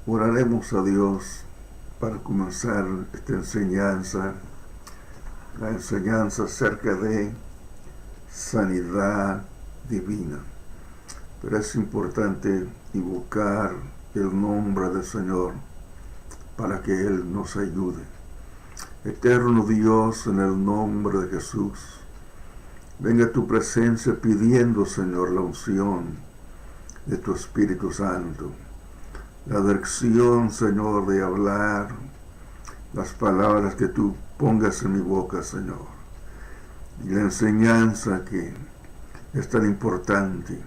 Oraremos a Dios para comenzar esta enseñanza, la enseñanza acerca de sanidad divina. Pero es importante invocar el nombre del Señor para que Él nos ayude. Eterno Dios, en el nombre de Jesús, venga a tu presencia pidiendo, Señor, la unción de tu Espíritu Santo. La dirección, Señor, de hablar las palabras que tú pongas en mi boca, Señor. Y la enseñanza que es tan importante,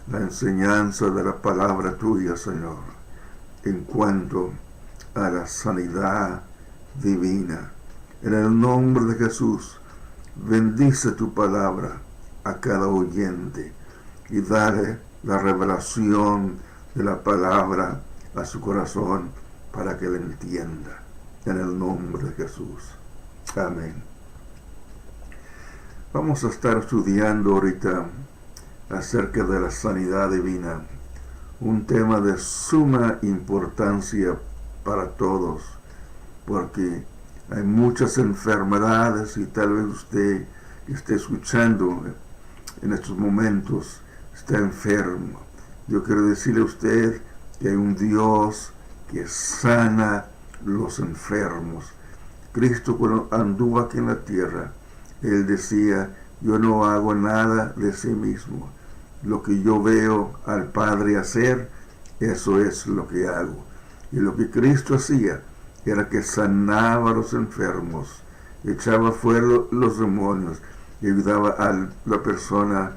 la enseñanza de la palabra tuya, Señor, en cuanto a la sanidad divina. En el nombre de Jesús, bendice tu palabra a cada oyente y dale la revelación de la palabra a su corazón para que le entienda. En el nombre de Jesús. Amén. Vamos a estar estudiando ahorita acerca de la sanidad divina, un tema de suma importancia para todos, porque hay muchas enfermedades y tal vez usted esté escuchando en estos momentos está enfermo. Yo quiero decirle a usted que hay un Dios que sana los enfermos. Cristo, cuando anduvo aquí en la tierra, Él decía: yo no hago nada de sí mismo. Lo que yo veo al Padre hacer, eso es lo que hago. Y lo que Cristo hacía era que sanaba a los enfermos, echaba fuera los demonios y ayudaba a la persona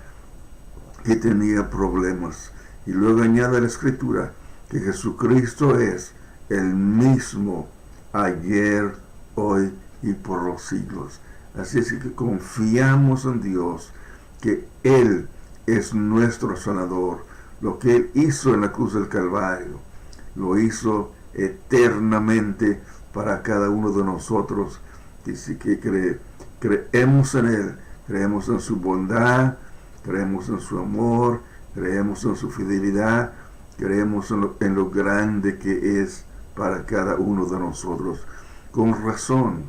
que tenía problemas. Y luego añade la Escritura que Jesucristo es el mismo ayer, hoy y por los siglos. Así es que confiamos en Dios, que Él es nuestro sanador. Lo que Él hizo en la cruz del Calvario, lo hizo eternamente para cada uno de nosotros. Dice que creemos en Él, creemos en su bondad, creemos en su amor, creemos en su fidelidad, creemos en lo grande que es para cada uno de nosotros. Con razón,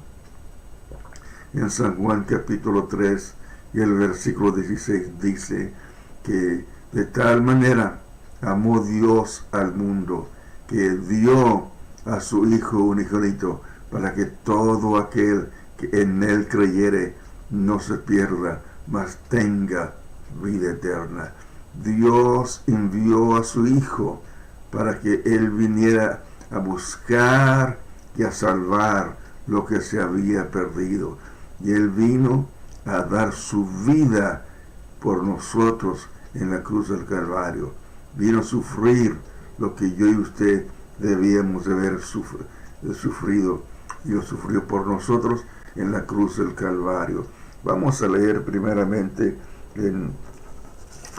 en San Juan capítulo 3 y el versículo 16 dice que de tal manera amó Dios al mundo, que dio a su Hijo unigénito, para que todo aquel que en Él creyere no se pierda, mas tenga vida eterna. Dios envió a su Hijo para que Él viniera a buscar y a salvar lo que se había perdido. Y Él vino a dar su vida por nosotros en la cruz del Calvario. Vino a sufrir lo que yo y usted debíamos de haber sufrido. Y lo sufrió por nosotros en la cruz del Calvario. Vamos a leer primeramente en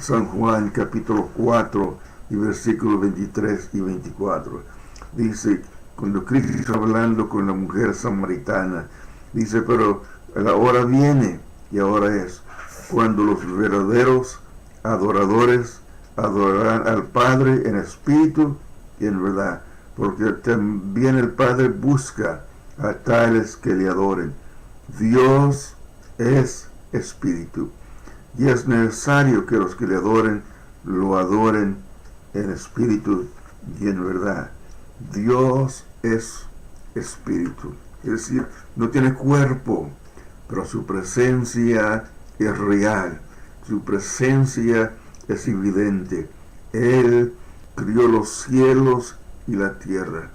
San Juan capítulo 4 y versículos 23 y 24. Dice, cuando Cristo está hablando con la mujer samaritana, dice: pero la hora viene, y ahora es, cuando los verdaderos adoradores adorarán al Padre en espíritu y en verdad, porque también el Padre busca a tales que le adoren. Dios es espíritu, y es necesario que los que le adoren, lo adoren en espíritu y en verdad. Dios es espíritu, es decir, no tiene cuerpo, pero su presencia es real, su presencia es evidente. Él crió los cielos y la tierra,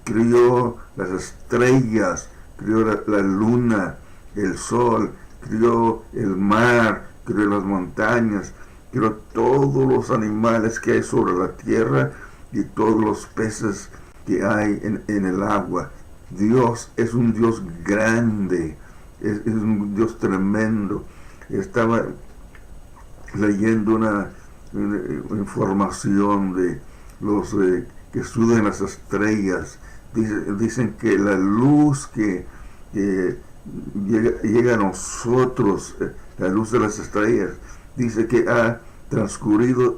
crió las estrellas, crió la luna, el sol, crió el mar, crió las montañas, crió todos los animales que hay sobre la tierra y todos los peces que hay en el agua. Dios es un Dios grande, es un Dios tremendo. Estaba leyendo una información de los que estudian las estrellas. Dicen que la luz que llega a nosotros, la luz de las estrellas, dice que ha transcurrido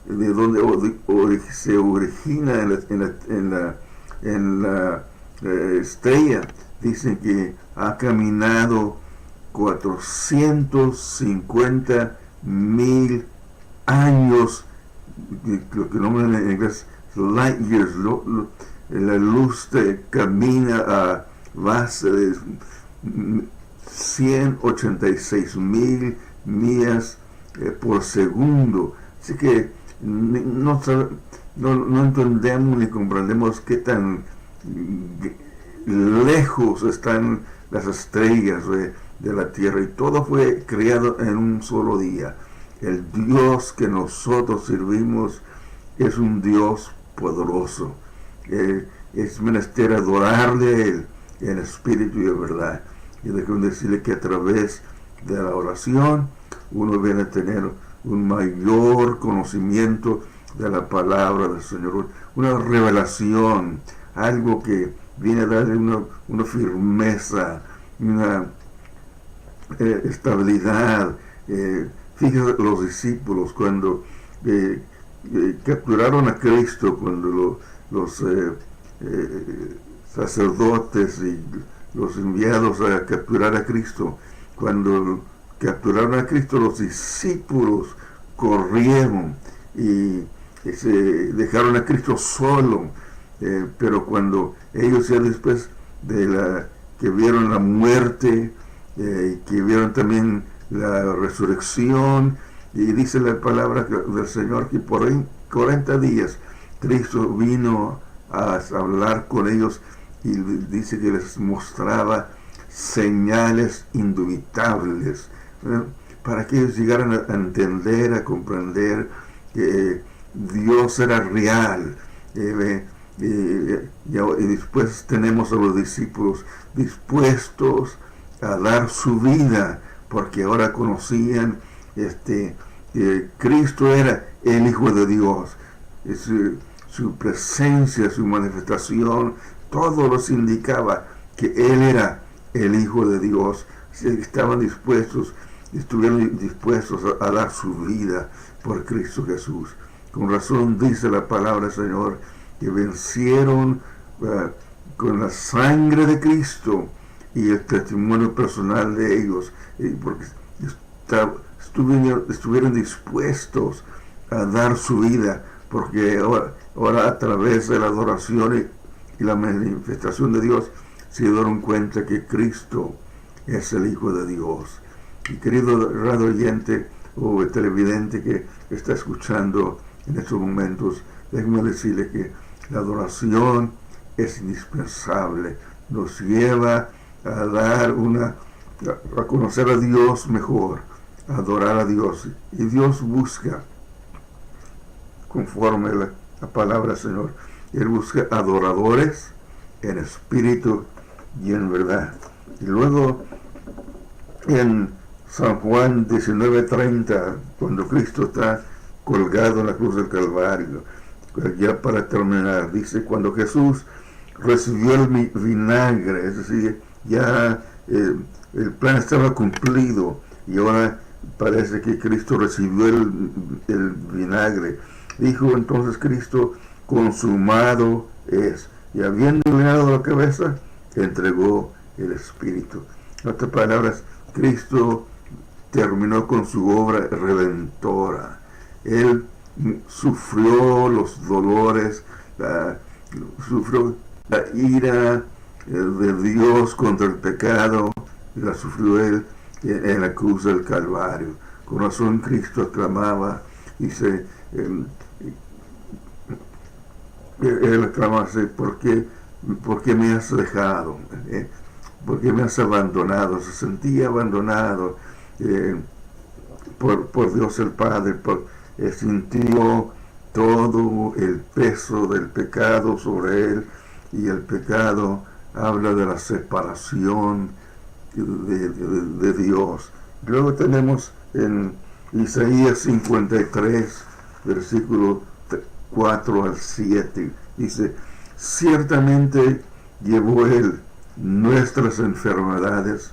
de donde se origina en la estrella. Dicen que ha caminado 450,000 años, lo que nombran en inglés light years. La luz camina a base de 186,000 millas por segundo. Así que no entendemos ni comprendemos qué tan lejos están las estrellas de la Tierra, y todo fue creado en un solo día. El Dios que nosotros servimos es un Dios poderoso. Es menester adorarle a Él en espíritu y en verdad. Y déjenme decirle que a través de la oración uno viene a tener un mayor conocimiento de la palabra del Señor, una revelación, algo que viene a darle una firmeza, una estabilidad. Fíjense los discípulos cuando capturaron a Cristo, cuando los sacerdotes y los enviados a capturar a Cristo, cuando capturaron a Cristo, los discípulos corrieron y se dejaron a Cristo solo. Pero cuando ellos ya después de que vieron la muerte, que vieron también la resurrección, y dice la palabra del Señor que por 40 días Cristo vino a hablar con ellos, y dice que les mostraba señales indubitables, para que ellos llegaran a entender, a comprender que Dios era real. Y después tenemos a los discípulos dispuestos a dar su vida, porque ahora conocían que Cristo era el Hijo de Dios. Su presencia, su manifestación, todo los indicaba que Él era el Hijo de Dios. Estuvieron dispuestos a dar su vida por Cristo Jesús. Con razón dice la palabra del Señor que vencieron con la sangre de Cristo y el testimonio personal de ellos, porque estuvieron dispuestos a dar su vida, porque ahora a través de la adoración y la manifestación de Dios se dieron cuenta que Cristo es el Hijo de Dios. Y querido radio oyente o televidente que está escuchando en estos momentos, déjenme decirle que la adoración es indispensable. Nos lleva a conocer a Dios mejor, a adorar a Dios. Y Dios busca, conforme a la palabra del Señor, Él busca adoradores en espíritu y en verdad. Y luego en San Juan 19:30, cuando Cristo está colgado en la cruz del Calvario, ya para terminar, dice: cuando Jesús recibió el vinagre, es decir, ya el plan estaba cumplido, y ahora parece que Cristo recibió el vinagre. Dijo entonces Cristo: consumado es. Y habiendo inclinado la cabeza, entregó el Espíritu. En otras palabras, Cristo terminó con su obra redentora. Él sufrió los dolores, sufrió la ira de Dios contra el pecado, y la sufrió Él en la cruz del Calvario. Con razón Cristo aclamaba, dice, Él aclamaba: ¿por qué me has dejado? ¿Por qué me has abandonado? Se sentía abandonado por Dios el Padre, sintió todo el peso del pecado sobre Él, y el pecado habla de la separación de Dios. Luego tenemos en Isaías 53, versículo 4 al 7, dice: ciertamente llevó Él nuestras enfermedades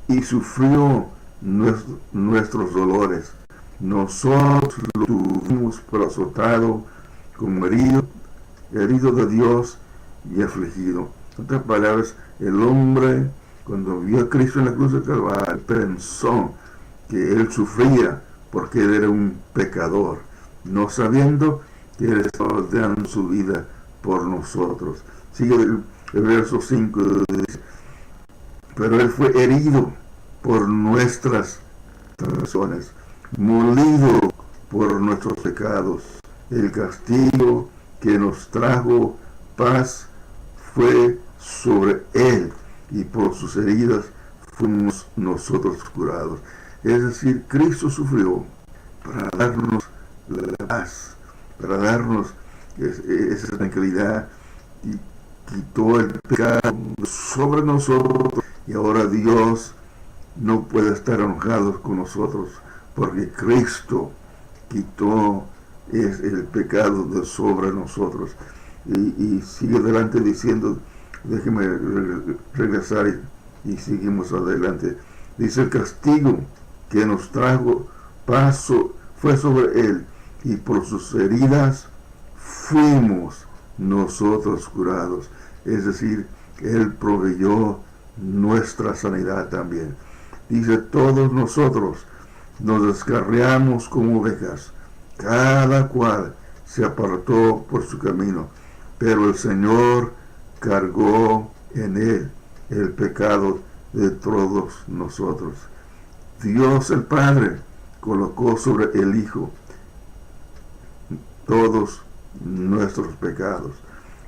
y sufrió nuestros dolores, nosotros lo tuvimos por azotado, como herido de Dios y afligido. En otras palabras, el hombre, cuando vio a Cristo en la cruz de Calvario, pensó que él sufría porque él era un pecador, no sabiendo que él estaba dando su vida por nosotros. Sigue el verso 5, dice: pero él fue herido por nuestras transgresiones, molido por nuestros pecados. El castigo que nos trajo paz fue sobre él, y por sus heridas fuimos nosotros curados. Es decir, Cristo sufrió para darnos la paz, para darnos esa tranquilidad, y quitó el pecado sobre nosotros, y ahora Dios no puede estar enojado con nosotros, porque Cristo quitó el pecado de sobre nosotros. Y sigue adelante diciendo, déjeme regresar y seguimos adelante. Dice: el castigo que nos trajo paz fue sobre él, y por sus heridas fuimos nosotros curados. Es decir, él proveyó nuestra sanidad también. Dice: todos nosotros nos descarriamos como ovejas, cada cual se apartó por su camino, pero el Señor cargó en él el pecado de todos nosotros. Dios el Padre colocó sobre el Hijo todos nuestros pecados.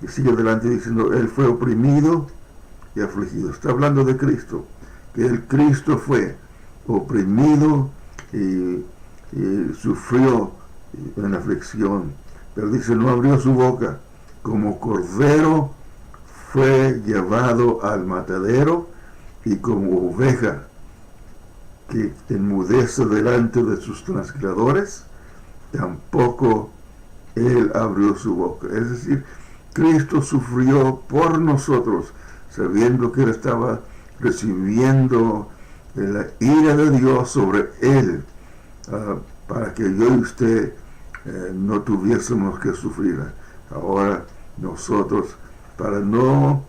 Y sigue adelante diciendo: él fue oprimido y afligido. Está hablando de Cristo, que el Cristo fue oprimido y sufrió en aflicción, pero dice: no abrió su boca, como cordero fue llevado al matadero, y como oveja que enmudece delante de sus transgredores, tampoco él abrió su boca. Es decir, Cristo sufrió por nosotros, sabiendo que él estaba recibiendo la ira de Dios sobre él, para que yo y usted no tuviésemos que sufrir. Ahora nosotros, para no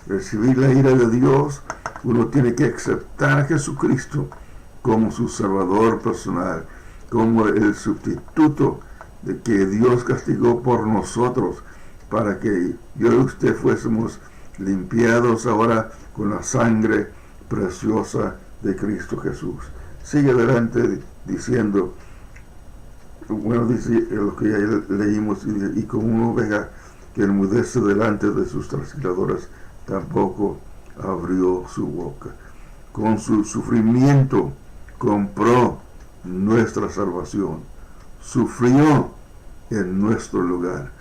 recibir la ira de Dios, uno tiene que aceptar a Jesucristo como su Salvador personal, como el sustituto de que Dios castigó por nosotros, para que yo y usted fuésemos limpiados ahora con la sangre preciosa de Cristo Jesús. Sigue adelante diciendo, bueno, dice lo que ya leímos: y como una oveja que enmudece delante de sus trasquiladores, tampoco abrió su boca. Con su sufrimiento compró nuestra salvación, sufrió en nuestro lugar.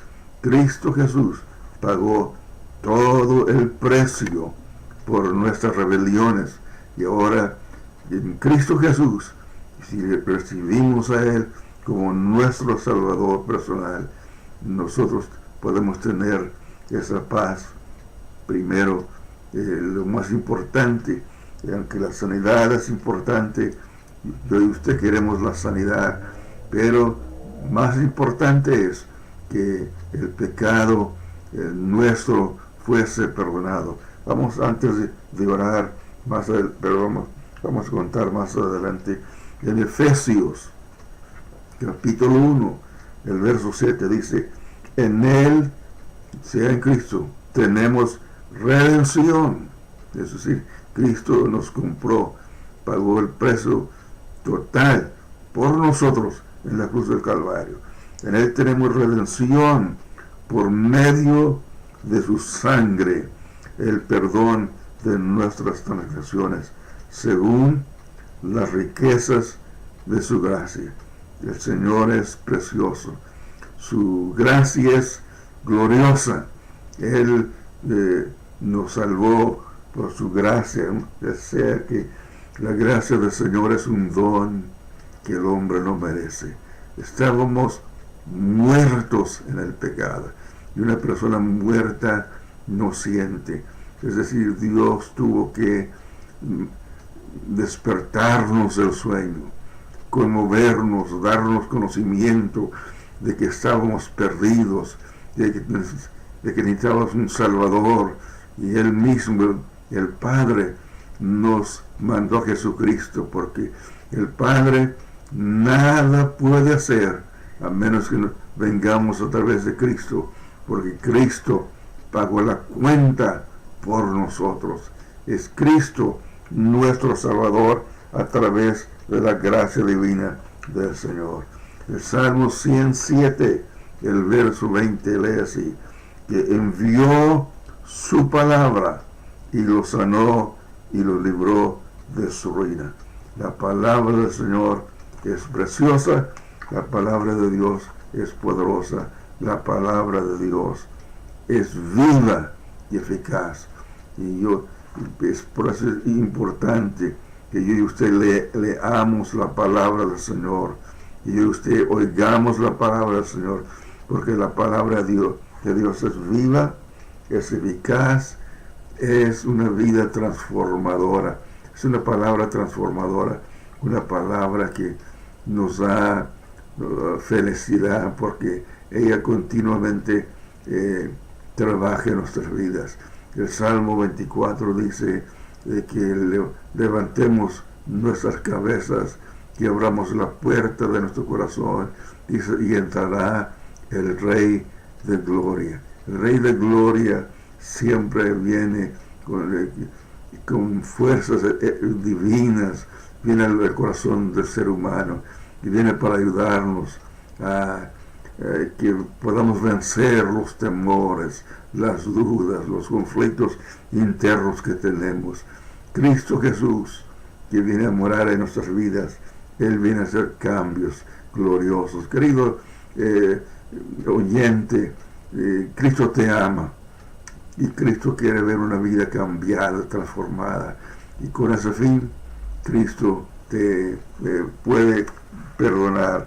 Cristo Jesús pagó todo el precio por nuestras rebeliones, y ahora en Cristo Jesús, si recibimos a él como nuestro Salvador personal, nosotros podemos tener esa paz. Primero, lo más importante, aunque la sanidad es importante, yo y usted queremos la sanidad, pero más importante es que el pecado nuestro fuese perdonado. Vamos, antes de orar, pero vamos a contar más adelante. En Efesios capítulo 1, el verso 7 dice: en él, sea en Cristo, tenemos redención. Es decir, Cristo nos compró, pagó el precio total por nosotros en la cruz del Calvario. En él tenemos redención por medio de su sangre, el perdón de nuestras transgresiones, según las riquezas de su gracia. El Señor es precioso, su gracia es gloriosa. Él nos salvó por su gracia. O sea que la gracia del Señor es un don que el hombre no merece. Estábamos muertos en el pecado, y una persona muerta no siente. Es decir, Dios tuvo que despertarnos del sueño conmovernos, darnos conocimiento de que estábamos perdidos, de que necesitábamos un Salvador, y Él mismo, el Padre, nos mandó a Jesucristo, porque el Padre nada puede hacer a menos que vengamos a través de Cristo, porque Cristo pagó la cuenta por nosotros. Es Cristo nuestro Salvador a través de la gracia divina del Señor. El Salmo 107, el verso 20, lee así: que envió su palabra y lo sanó y lo libró de su ruina. La palabra del Señor es preciosa, la palabra de Dios es poderosa, la palabra de Dios es viva y eficaz. Y es por eso es importante que yo y usted leamos la palabra del Señor, y yo y usted oigamos la palabra del Señor, porque la palabra de Dios es viva, es eficaz, es una vida transformadora, es una palabra transformadora, una palabra que nos da felicidad, porque ella continuamente trabaja en nuestras vidas. El Salmo 24 dice que levantemos nuestras cabezas, que abramos la puerta de nuestro corazón, y entrará el Rey de Gloria. El Rey de Gloria siempre viene con fuerzas divinas, viene al corazón del ser humano, y viene para ayudarnos a que podamos vencer los temores, las dudas, los conflictos internos que tenemos. Cristo Jesús, que viene a morar en nuestras vidas, Él viene a hacer cambios gloriosos. Querido oyente, Cristo te ama, y Cristo quiere ver una vida cambiada, transformada, y con ese fin Cristo te puede perdonar.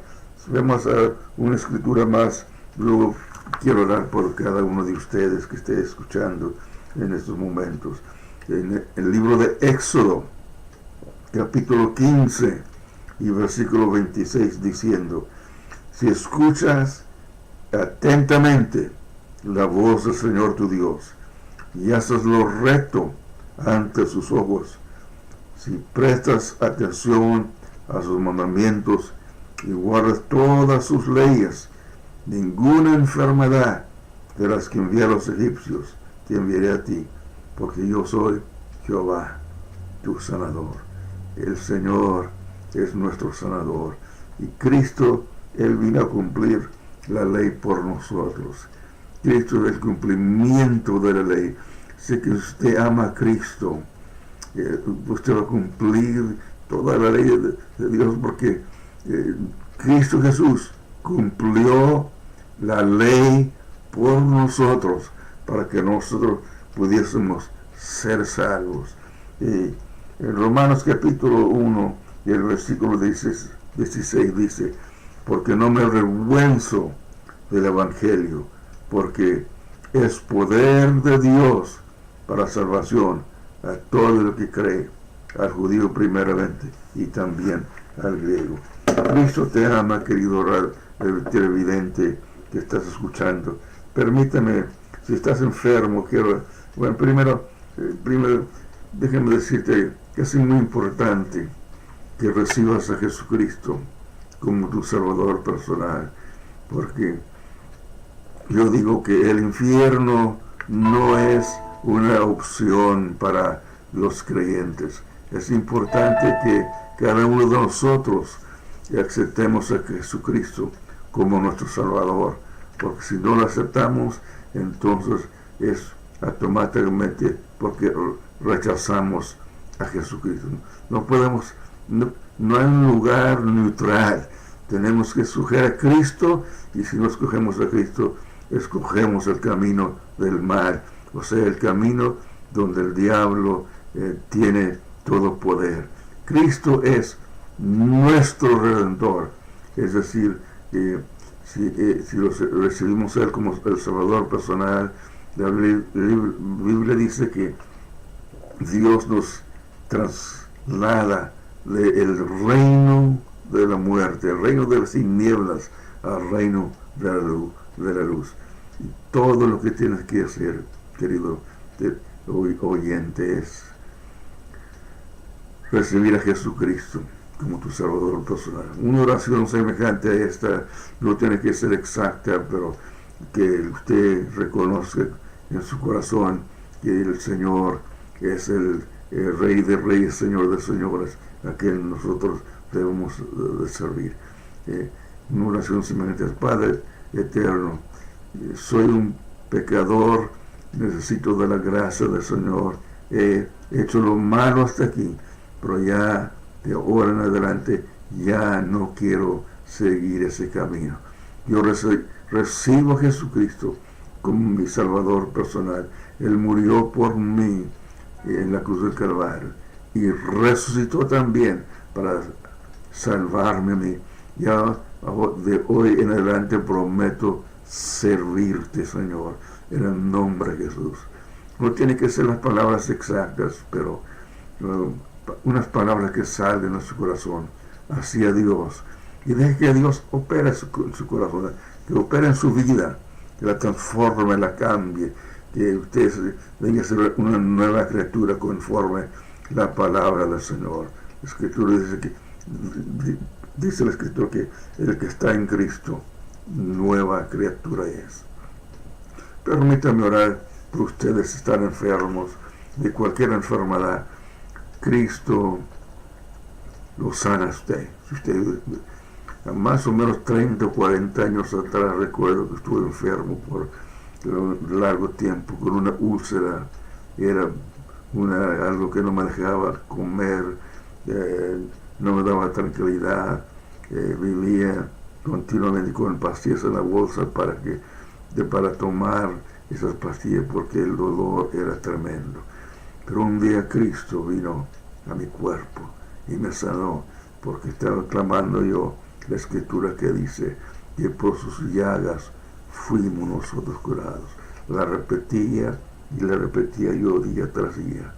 Vemos una escritura más, luego quiero orar por cada uno de ustedes que esté escuchando en estos momentos. En el libro de Éxodo, capítulo 15 y versículo 26, diciendo: si escuchas atentamente la voz del Señor tu Dios, y haces lo recto ante sus ojos, si prestas atención a sus mandamientos y guardas todas sus leyes, ninguna enfermedad de las que envié a los egipcios te enviaré a ti, porque yo soy Jehová, tu sanador. El Señor es nuestro sanador, y Cristo, Él vino a cumplir la ley por nosotros. Cristo es el cumplimiento de la ley. Sé que usted ama a Cristo, usted va a cumplir toda la ley de Dios, porque Cristo Jesús cumplió la ley por nosotros, para que nosotros pudiésemos ser salvos. En Romanos capítulo 1 y el versículo 16 dice: porque no me avergüenzo del Evangelio, porque es poder de Dios para salvación a todo el que cree, al judío primeramente y también al griego. Cristo te ama, querido televidente que estás escuchando. Permítame, si estás enfermo, primero déjame decirte que es muy importante que recibas a Jesucristo como tu Salvador personal, porque yo digo que el infierno no es una opción para los creyentes. Es importante que cada uno de nosotros aceptemos a Jesucristo como nuestro Salvador, porque si no lo aceptamos, entonces es automáticamente porque rechazamos a Jesucristo. No hay un lugar neutral. Tenemos que escoger a Cristo, y si no escogemos a Cristo, escogemos el camino del mal, o sea, el camino donde el diablo tiene todo poder. Cristo es nuestro Redentor, es decir, si lo recibimos a Él como el Salvador personal, la Biblia dice que Dios nos traslada del reino de la muerte, el reino de las tinieblas al reino de la luz. Y todo lo que tienes que hacer, querido oyente, es recibir a Jesucristo como tu Salvador personal. Una oración semejante a esta no tiene que ser exacta, pero que usted reconozca en su corazón que el Señor es el Rey de Reyes, Señor de Señores, a quien nosotros debemos de servir. Una oración semejante: Padre eterno, soy un pecador, necesito de la gracia del Señor, he hecho lo malo hasta aquí, pero ya de ahora en adelante ya no quiero seguir ese camino. Yo recibo a Jesucristo como mi Salvador personal. Él murió por mí en la cruz del Calvario y resucitó también para salvarme a mí. Ya de hoy en adelante prometo servirte, Señor, en el nombre de Jesús. No tiene que ser las palabras exactas, pero unas palabras que salgan de su corazón hacia Dios, y deje que Dios opere en su corazón, que opere en su vida, que la transforme, la cambie, que usted venga a ser una nueva criatura conforme la palabra del Señor. La Escritura dice la Escritura que el que está en Cristo, nueva criatura es. Permítame orar por ustedes si están enfermos de cualquier enfermedad. Cristo lo sana a usted. Si usted, más o menos 30 o 40 años atrás, recuerdo que estuve enfermo por un largo tiempo con una úlcera. Era algo que no me dejaba comer, no me daba tranquilidad, vivía continuamente con pastillas en la bolsa para tomar esas pastillas porque el dolor era tremendo. Pero un día Cristo vino a mi cuerpo y me sanó, porque estaba clamando yo la Escritura que dice que por sus llagas fuimos nosotros curados. La repetía y la repetía yo día tras día,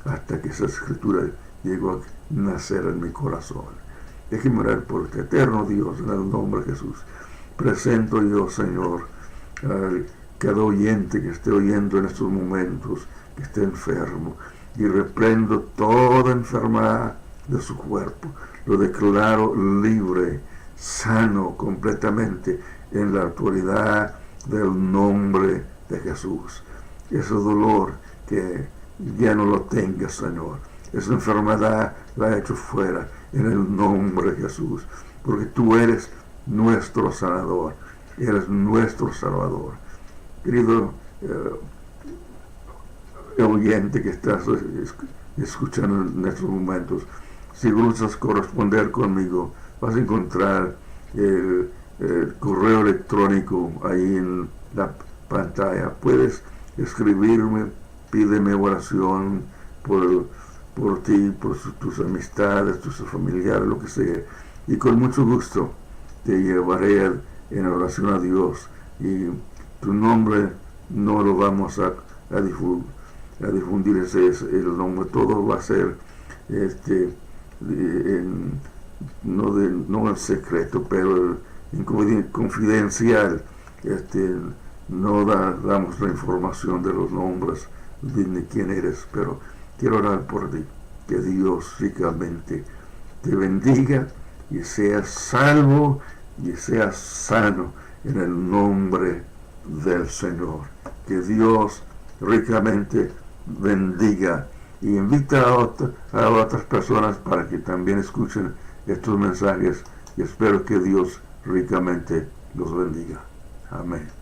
hasta que esa Escritura llegó a nacer en mi corazón. Déjeme orar por este eterno Dios, en el nombre de Jesús. Presento yo, Señor, a cada oyente que esté oyendo en estos momentos, que esté enfermo, y reprendo toda enfermedad de su cuerpo. Lo declaro libre, sano completamente, en la autoridad del nombre de Jesús. Ese dolor que ya no lo tenga, Señor. Esa enfermedad la he hecho fuera en el nombre de Jesús, porque tú eres nuestro sanador, eres nuestro Salvador. Querido oyente que estás escuchando en estos momentos, si gustas corresponder conmigo, vas a encontrar el correo electrónico ahí en la pantalla. Puedes escribirme, pídeme oración por ti, por tus amistades, tus familiares, lo que sea, y con mucho gusto te llevaré en oración a Dios, y tu nombre no lo vamos a difundir, ese es el nombre, todo va a ser no en secreto, pero en confidencial. No damos la información de los nombres ni quién eres, pero quiero orar por ti, que Dios ricamente te bendiga y seas salvo y seas sano en el nombre del Señor. Que Dios ricamente bendiga y invita a otras personas para que también escuchen estos mensajes, y espero que Dios ricamente los bendiga. Amén.